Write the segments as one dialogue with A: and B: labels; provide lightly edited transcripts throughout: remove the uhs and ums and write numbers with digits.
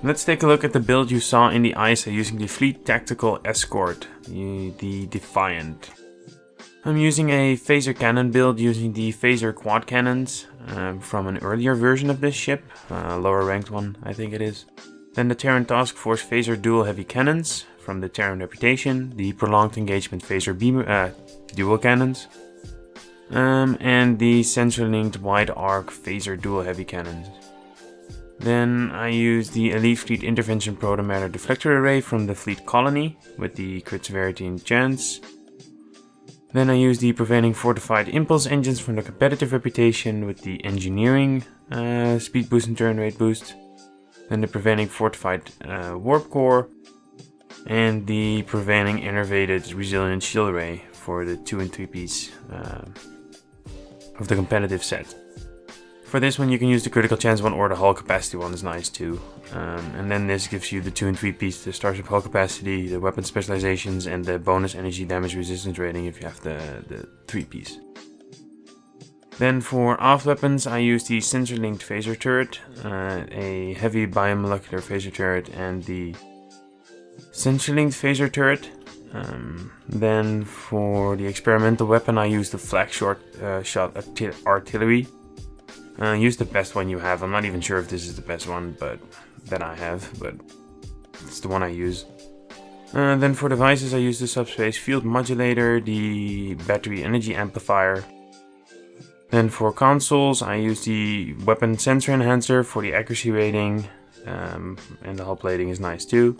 A: Let's take a look at the build you saw in the ISA using the Fleet Tactical Escort, the Defiant. I'm using a phaser cannon build using the phaser quad cannons from an earlier version of this ship, lower ranked one I think it is. Then the Terran Task Force phaser dual heavy cannons from the Terran Reputation, the prolonged engagement phaser dual cannons, and the sensor linked wide arc phaser dual heavy cannons. Then I use the Elite Fleet Intervention Protomatter Deflector Array from the Fleet Colony with the crit severity and chance. Then I use the Prevailing Fortified Impulse Engines from the Competitive Reputation with the Engineering Speed Boost and Turn Rate Boost. Then the Prevailing Fortified Warp Core and the Prevailing Innervated Resilient Shield Array for the 2 and 3 piece of the competitive set. For this one you can use the critical chance one or the hull capacity one is nice too. And then this gives you the 2 and 3 piece, the starship hull capacity, the weapon specializations and the bonus energy damage resistance rating if you have the 3 piece. Then for aft weapons I use the sensor linked phaser turret, a heavy biomolecular phaser turret and the sensor linked phaser turret. Then for the experimental weapon I use the flak shot artillery. Use the best one you have. I'm not even sure if this is the best one that I have, but it's the one I use. Then for devices I use the subspace field modulator, the battery energy amplifier. Then for consoles I use the weapon sensor enhancer for the accuracy rating, and the hull plating is nice too.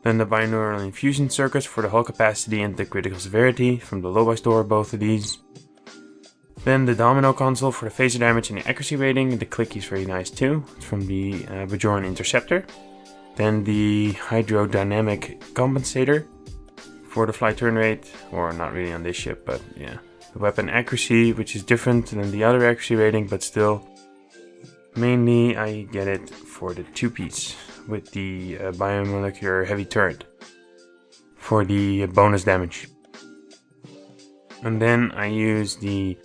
A: Then the binaural infusion circuits for the hull capacity and the critical severity from the low by store, both of these. Then the domino console for the phaser damage and the accuracy rating. The clicky is very nice too. It's from the Bajoran Interceptor. Then the hydrodynamic compensator for the flight turn rate, or not really on this ship, but yeah. The weapon accuracy, which is different than the other accuracy rating, but still. Mainly I get it for the 2 piece with the biomolecular heavy turret for the bonus damage. And then I use the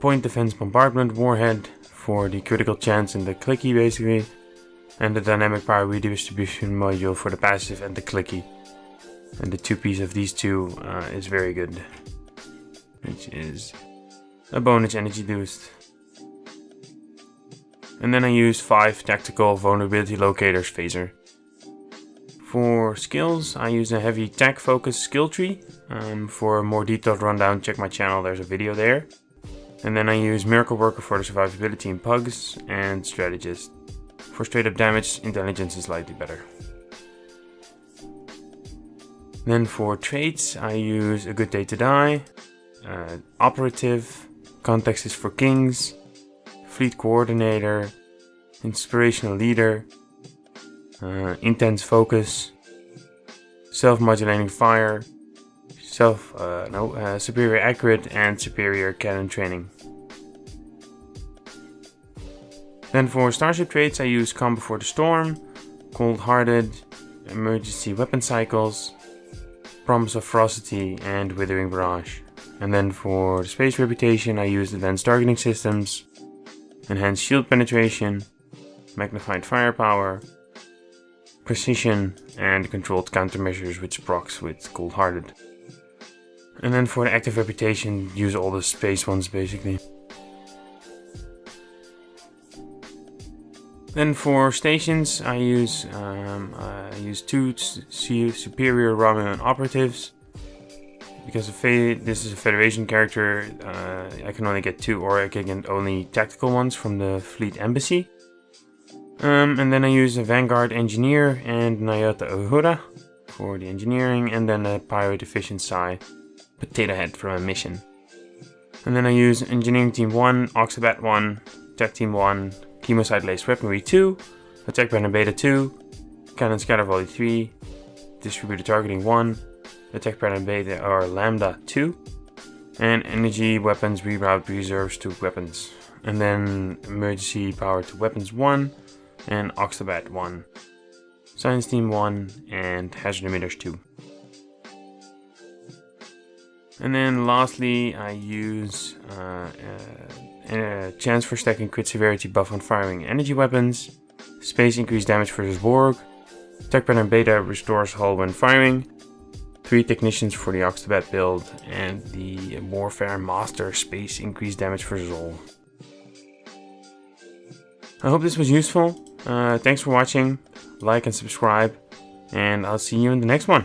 A: Point Defense Bombardment Warhead for the critical chance and the clicky basically, and the Dynamic Power Redistribution Module for the passive and the clicky. And the 2 piece of these two is very good, which is a bonus energy boost. And then I use 5 Tactical Vulnerability Locators phaser. For skills I use a heavy tac focus skill tree. For a more detailed rundown check my channel, there's a video there. And then I use Miracle Worker for the survivability in pugs, and Strategist. For straight up damage, intelligence is slightly better. Then for traits I use A Good Day to Die, Operative, Context is for Kings, Fleet Coordinator, Inspirational Leader, Intense Focus, Self-Modulating Fire, Superior Accurate, and Superior Cannon Training. Then for starship traits I use Calm Before the Storm, Cold Hearted, Emergency Weapon Cycles, Promise of Ferocity, and Withering Barrage. And then for the space reputation I use Advanced Targeting Systems, Enhanced Shield Penetration, Magnified Firepower, Precision, and Controlled Countermeasures, which procs with Cold Hearted. And then for the active reputation, use all the space ones basically. Then for stations, I use 2 superior Romulan operatives. Because this is a Federation character, I can only get 2, or I can get only tactical ones from the Fleet Embassy. And then I use a Vanguard Engineer and Nyota Uhura for the engineering, and then a Pirate Efficient Psi Potato Head from a mission. And then I use Engineering Team 1, Oxabat 1, Tech Team 1, Chemosite Laced Weaponry 2, Attack Banner Beta 2, Cannon Scatter Volley 3, Distributed Targeting 1, Attack Banner Beta or Lambda 2, and Energy Weapons Reroute Reserves to Weapons. And then Emergency Power to Weapons 1, and Oxabat 1, Science Team 1, and Hazard Emitters 2. And then lastly I use a chance for stacking crit severity buff on firing energy weapons, Space increased damage versus Borg. Tech pattern beta restores hull when firing. 3 technicians for the Octobat build. And the Warfare Master space increased damage versus all. I hope this was useful. Thanks for watching. Like and subscribe. And I'll see you in the next one.